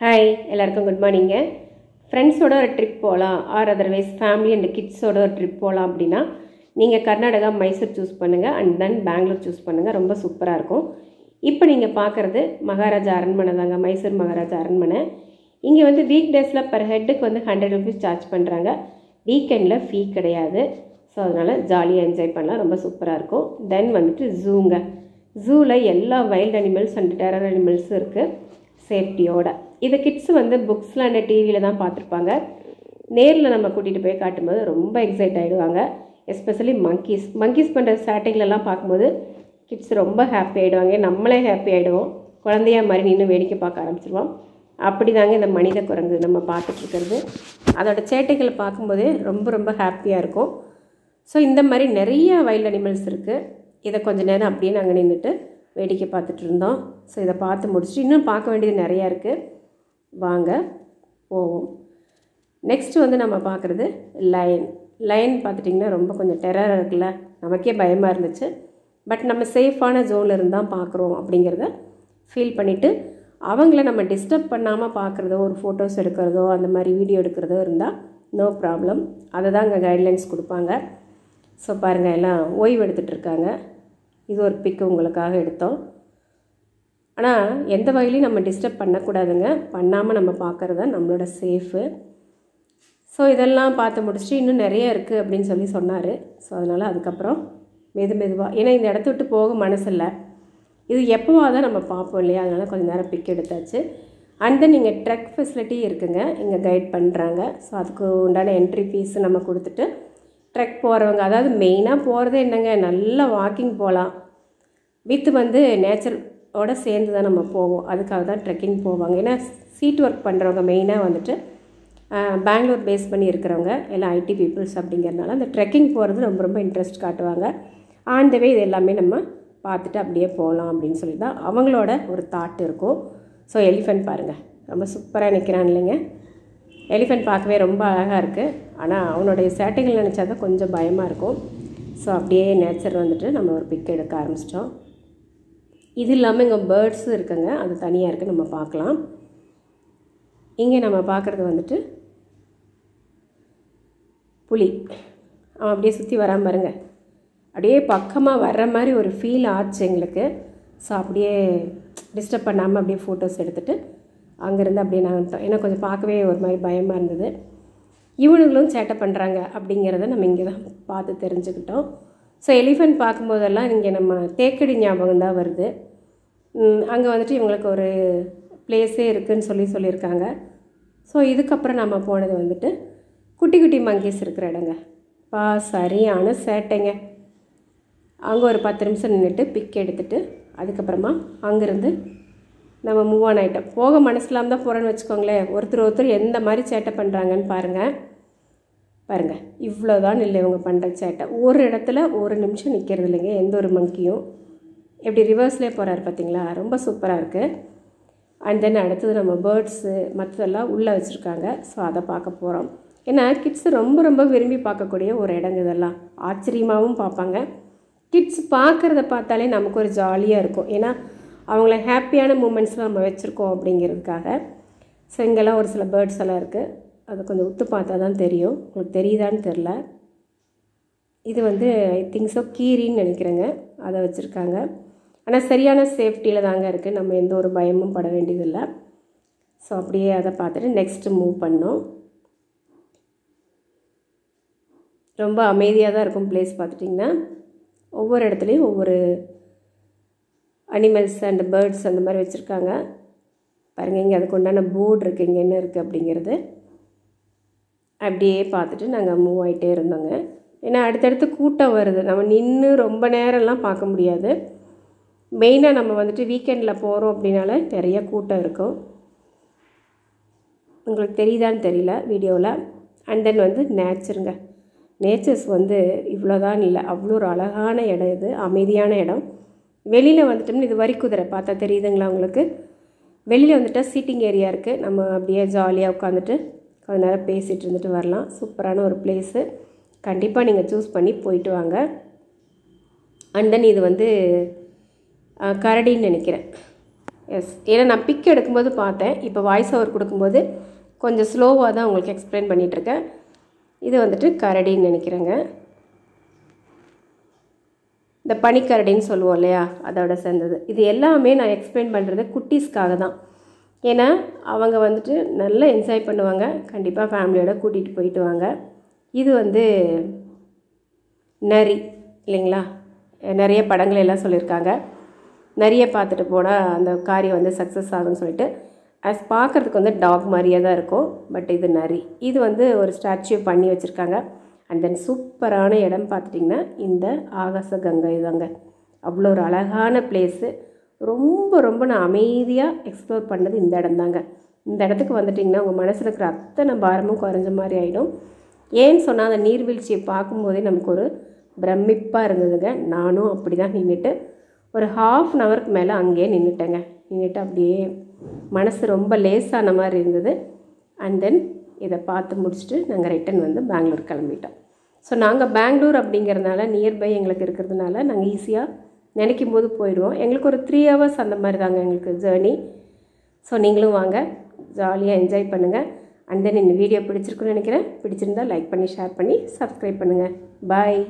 Hi எல்லாருக்கும் good மார்னிங்க. ஃப்ரெண்ட்ஸோட ஒரு ட்ரிப் போகலாம் ஆர் அதர்வைஸ் ஃபேமிலி அண்ட் கிட்ஸோட ஒரு ட்ரிப் போகலாம் அப்படின்னா நீங்கள் கர்நாடகா மைசூர் சூஸ் பண்ணுங்கள் அண்ட் தென் பெங்களூர் சூஸ் பண்ணுங்கள். ரொம்ப சூப்பராக இருக்கும். இப்போ நீங்கள் பார்க்குறது மகாராஜா அரண்மனை தாங்க, மைசூர் மகாராஜா அரண்மனை. இங்கே வந்து வீக் டேஸில் பர் ஹெட்டுக்கு வந்து 100 rupees சார்ஜ் பண்ணுறாங்க. வீக்கெண்டில் ஃபீ கிடையாது. ஸோ அதனால் ஜாலியாக என்ஜாய் பண்ணலாம். ரொம்ப சூப்பராக இருக்கும். தென் வந்துட்டு ஜூங்க. ஜூவில் எல்லா வைல்ட் அனிமல்ஸ் அண்ட் டெரர் அனிமல்ஸும் இருக்குது சேஃப்டியோட. இதை கிட்ஸ் வந்து புக்ஸில் அண்ட் டிவியில் தான் பார்த்துருப்பாங்க. நேரில் நம்ம கூட்டிகிட்டு போய் காட்டும்போது ரொம்ப எக்ஸைட் ஆகிடுவாங்க. எஸ்பெஷலி மங்கீஸ் பண்ணுற சேட்டைகளெல்லாம் பார்க்கும்போது கிட்ஸ் ரொம்ப ஹாப்பி ஆகிடுவாங்க. நம்மளே ஹாப்பி ஆகிடுவோம். குழந்தையா மாதிரி நின்று வேடிக்கை பார்க்க ஆரம்பிச்சிருவோம். அப்படி தாங்க இந்த மனித குரங்கு நம்ம பார்த்துட்ருக்கிறது. அதோட சேட்டைகளை பார்க்கும்போதே ரொம்ப ரொம்ப ஹாப்பியாக இருக்கும். ஸோ இந்த மாதிரி நிறைய வைல்ட் அனிமல்ஸ் இருக்குது. இதை கொஞ்சம் நேரம் அப்படியே நாங்கள் நின்றுட்டு வேடிக்கை பார்த்துட்டு இருந்தோம். ஸோ இதை பார்த்து முடிச்சுட்டு இன்னும் பார்க்க வேண்டியது நிறையா இருக்குது. வாங்க போவோம். நெக்ஸ்ட்டு வந்து நம்ம பார்க்குறது லயன் பார்த்துட்டிங்கன்னா ரொம்ப கொஞ்சம் டெரராக இருக்குல்ல, நமக்கே பயமாக இருந்துச்சு. பட் நம்ம சேஃபான ஜோனில் இருந்தால் பார்க்குறோம் அப்படிங்கிறத ஃபீல் பண்ணிவிட்டு அவங்கள நம்ம டிஸ்டர்ப் பண்ணாமல் பார்க்குறதோ ஒரு ஃபோட்டோஸ் எடுக்கிறதோ அந்த மாதிரி வீடியோ எடுக்கிறதோ இருந்தால் நோ ப்ராப்ளம். அதை தான் அங்கே கைட்லைன்ஸ் கொடுப்பாங்க. ஸோ பாருங்கள், எல்லாம் ஓய்வு எடுத்துகிட்ருக்காங்க. இது ஒரு பிக்கு உங்களுக்காக எடுத்தோம். ஆனால் எந்த வகையிலையும் நம்ம டிஸ்டர்ப் பண்ணக்கூடாதுங்க. பண்ணாமல் நம்ம பார்க்குறது தான் நம்மளோட சேஃபு. ஸோ இதெல்லாம் பார்த்து முடிச்சுட்டு இன்னும் நிறைய இருக்குது அப்படின்னு சொல்லி சொன்னார். ஸோ அதனால் அதுக்கப்புறம் மெதுவாக, ஏன்னா இந்த இடத்த விட்டு போக மனசில்லை. இது எப்போவா தான் நம்ம பார்ப்போம் இல்லையா, அதனால் கொஞ்சம் நேரம் பிக் எடுத்தாச்சு. அண்ட் தென் இங்கே ட்ரக் ஃபெசிலிட்டி இருக்குங்க, இங்கே கைட் பண்ணுறாங்க. ஸோ அதுக்கு உண்டான என்ட்ரி ஃபீஸு நம்ம கொடுத்துட்டு ட்ரெக் போகிறவங்க, அதாவது மெயினாக போகிறது என்னங்க, நல்லா வாக்கிங் போகலாம். வித் வந்து நேச்சரோட சேர்ந்து தான் நம்ம போவோம். அதுக்காக தான் ட்ரெக்கிங் போவாங்க. ஏன்னா சீட் ஒர்க் பண்ணுறவங்க மெயினாக வந்துட்டு பெங்களூர் பேஸ் பண்ணி இருக்கிறவங்க எல்லாம் ஐடி பீப்புள்ஸ் அப்படிங்கிறதுனால அந்த ட்ரெக்கிங் போகிறது ரொம்ப ரொம்ப இன்ட்ரெஸ்ட் காட்டுவாங்க. ஆன் த வே இது எல்லாமே நம்ம பார்த்துட்டு அப்படியே போகலாம் அப்படின்னு சொல்லி தான் அவங்களோட ஒரு தாட் இருக்கும். ஸோ எலிஃபெண்ட் பாருங்கள், ரொம்ப சூப்பராக நிற்கிறான் இல்லைங்க. எலிஃபெண்ட் பார்க்கவே ரொம்ப அழகாக இருக்குது. ஆனால் அவனுடைய சேட்டைகள் நினச்சா தான் கொஞ்சம் பயமாக இருக்கும். ஸோ அப்படியே நேச்சர் வந்துட்டு நம்ம ஒரு பிக் எடுக்க ஆரம்பிச்சிட்டோம். இது இல்லாமல் இங்கே பேர்ட்ஸும் இருக்குங்க, அது தனியாக இருக்குது, நம்ம பார்க்கலாம். இங்கே நம்ம பார்க்குறது வந்துட்டு புலி. அவன் அப்படியே சுற்றி வராமல் பாருங்க, அப்படியே பக்கமாக வர்ற மாதிரி ஒரு ஃபீல் ஆச்சு எங்களுக்கு. ஸோ அப்படியே டிஸ்டர்ப் பண்ணாமல் அப்படியே ஃபோட்டோஸ் எடுத்துகிட்டு அங்கேருந்து அப்படியே நாங்கள், ஏன்னா கொஞ்சம் பார்க்கவே ஒரு மாதிரி பயமாக இருந்தது. இவனுங்களும் சேட்டை பண்ணுறாங்க அப்படிங்கிறத நம்ம இங்கே தான் பார்த்து தெரிஞ்சுக்கிட்டோம். ஸோ எலிஃபெண்ட் பார்க்கும்போதெல்லாம் இங்கே நம்ம தேக்கடி ஞாபகம் தான் வருது. அங்கே வந்துட்டு இவங்களுக்கு ஒரு பிளேஸே இருக்குதுன்னு சொல்லியிருக்காங்க. ஸோ இதுக்கப்புறம் நம்ம போனது வந்துட்டு குட்டி குட்டி மங்கீஸ் இருக்கிற இடங்க. சரியான சேட்டைங்க. அங்கே ஒரு 10 நிமிஷம் நின்றுட்டு பிக் எடுத்துகிட்டு அதுக்கப்புறமா அங்கேருந்து நம்ம மூவ் ஆன் ஆகிட்டோம். போக மனசில்லாமல் தான் போகிறேன்னு வச்சுக்கோங்களேன். ஒருத்தர் எந்த மாதிரி சேட்டை பண்ணுறாங்கன்னு பாருங்கள். இவ்வளோதான் இல்லை இவங்க பண்ணுற சேட்டை. ஒரு இடத்துல ஒரு நிமிஷம் நிற்கிறது இல்லைங்க எந்த ஒரு மங்கியும். எப்படி ரிவர்ஸ்லேயே போகிறாரு பார்த்தீங்களா, ரொம்ப சூப்பராக இருக்குது. அண்ட் தென் அடுத்தது நம்ம பேர்ட்ஸு மற்றதெல்லாம் உள்ளே வச்சுருக்காங்க. ஸோ அதை பார்க்க போகிறோம். ஏன்னா கிட்ஸு ரொம்ப ரொம்ப விரும்பி பார்க்கக்கூடிய ஒரு இடங்க. இதெல்லாம் ஆச்சரியமாகவும் பார்ப்பாங்க. கிட்ஸ் பார்க்குறத பார்த்தாலே நமக்கு ஒரு ஜாலியாக இருக்கும். ஏன்னா அவங்கள ஹாப்பியான மூமெண்ட்ஸ்லாம் நம்ம வச்சுருக்கோம் அப்படிங்கிறதுக்காக. ஸோ இங்கெல்லாம் ஒரு சில பேர்ட்ஸ் எல்லாம் இருக்குது. அதை கொஞ்சம் உத்து பார்த்தா தான் தெரியும். உங்களுக்கு தெரியுதான்னு தெரில. இது வந்து ஐ திங்க் ஸோ கீரின்னு நினைக்கிறேங்க, அதை வச்சுருக்காங்க. ஆனால் சரியான சேஃப்டியில் தாங்க இருக்குது. நம்ம எந்த ஒரு பயமும் பட வேண்டியதில்லை. ஸோ அப்படியே அதை பார்த்துட்டு நெக்ஸ்ட்டு மூவ் பண்ணோம். ரொம்ப அமைதியாக தான் இருக்கும் பிளேஸ். பார்த்துட்டிங்கன்னா ஒவ்வொரு இடத்துலையும் ஒவ்வொரு அனிமல்ஸ் அண்ட் பேர்ட்ஸ் அந்த மாதிரி வச்சுருக்காங்க. பாருங்கள், இங்கே அதுக்கு உண்டான போர்டு இருக்குது, இங்கே என்ன இருக்குது அப்படிங்கிறது. அப்படியே பார்த்துட்டு நாங்கள் மூவ் ஆகிட்டே இருந்தோங்க. ஏன்னா அடுத்தடுத்து கூட்டம் வருது, நம்ம நின்று ரொம்ப நேரம்லாம் பார்க்க முடியாது. மெயினாக நம்ம வந்துட்டு வீக்கெண்டில் போகிறோம் அப்படின்னால நிறைய கூட்டம் இருக்கும். உங்களுக்கு தெரியுதான்னு தெரியல வீடியோவில். அண்ட் தென் வந்து நேச்சர்ஸ் வந்து இவ்வளோதான் இல்லை, அவ்வளோ ஒரு அழகான இடம். இது அமைதியான இடம். வெளியில் வந்துட்டோம்னா இது வரி குதிரை பார்த்தா தெரியுதுங்களா உங்களுக்கு. வெளியில் வந்துட்டால் சீட்டிங் ஏரியா இருக்குது. நம்ம அப்படியே ஜாலியாக உட்காந்துட்டு கொஞ்ச நேரம் பேசிகிட்டு இருந்துட்டு வரலாம். சூப்பரான ஒரு பிளேஸு. கண்டிப்பாக நீங்கள் சூஸ் பண்ணி போயிட்டு வாங்க. அண்ட் தென் இது வந்து கரடின்னு நினைக்கிறேன். எஸ், ஏன்னா நான் பிக் எடுக்கும்போது பார்த்தேன். இப்போ வாய்ஸ் ஓவர் கொடுக்கும்போது கொஞ்சம் ஸ்லோவாக தான் உங்களுக்கு எக்ஸ்பிளைன் பண்ணிகிட்ருக்கேன். இது வந்துட்டு கரடின்னு நினைக்கிறேங்க. இந்த பனிக்கரடின்னு சொல்லுவோம் இல்லையா, அதோட சேர்ந்தது. இது எல்லாமே நான் எக்ஸ்பிளைன் பண்ணுறது குட்டீஸ்க்காக தான். ஏன்னா அவங்க வந்துட்டு நல்லா என்ஜாய் பண்ணுவாங்க. கண்டிப்பாக ஃபேமிலியோட கூட்டிகிட்டு போயிட்டு வாங்க. இது வந்து நரி இல்லைங்களா, நிறைய படங்கள் எல்லாம் சொல்லியிருக்காங்க. நிறைய பார்த்துட்டு போனால் அந்த காரியம் வந்து சக்ஸஸ் ஆகும்னு சொல்லிட்டு. பார்க்குறதுக்கு வந்து டாக் மாதிரியே தான் இருக்கும், பட் இது நரி. இது வந்து ஒரு ஸ்டாச்சு பண்ணி வச்சுருக்காங்க. அண்ட் தென் சூப்பரான இடம் பார்த்துட்டிங்கன்னா இந்த ஆகாச கங்கை தாங்க. அவ்வளோ ஒரு அழகான பிளேஸு. ரொம்ப ரொம்ப நான் அமைதியாக எக்ஸ்ப்ளோர் பண்ணது இந்த இடம் தாங்க. இந்த இடத்துக்கு வந்துட்டிங்கன்னா உங்கள் மனசில் இருக்கிற அத்தனை பாரமும் குறைஞ்ச மாதிரி ஆகிடும். ஏன்னு சொன்னால் அந்த நீர்வீழ்ச்சியை பார்க்கும்போதே நமக்கு ஒரு பிரமிப்பாக இருந்ததுங்க. நானும் அப்படி தான் நின்றுட்டு ஒரு 1/2 அன் ஹவருக்கு மேலே அங்கேயே நின்றுட்டேங்க. நின்றுட்டு அப்படியே மனசு ரொம்ப லேசான மாதிரி இருந்தது. அண்ட் தென் இதை பார்த்து முடிச்சுட்டு நாங்கள் ரிட்டன் வந்து பெங்களூர் கிளம்பிட்டோம். ஸோ நாங்கள் பெங்களூர் அப்படிங்கிறதுனால நியர்பை எங்களுக்கு இருக்கிறதுனால நாங்கள் ஈஸியாக நினைக்கும் போது போயிடுவோம். எங்களுக்கு ஒரு 3 ஹவர்ஸ் அந்த மாதிரி தாங்க எங்களுக்கு ஜேர்னி. ஸோ நீங்களும் வாங்க, ஜாலியாக என்ஜாய் பண்ணுங்கள். அண்ட் தென் இந்த வீடியோ பிடிச்சிருக்குன்னு நினைக்கிறேன். பிடிச்சிருந்தால் லைக் பண்ணி, ஷேர் பண்ணி, சப்ஸ்கிரைப் பண்ணுங்கள். பாய்.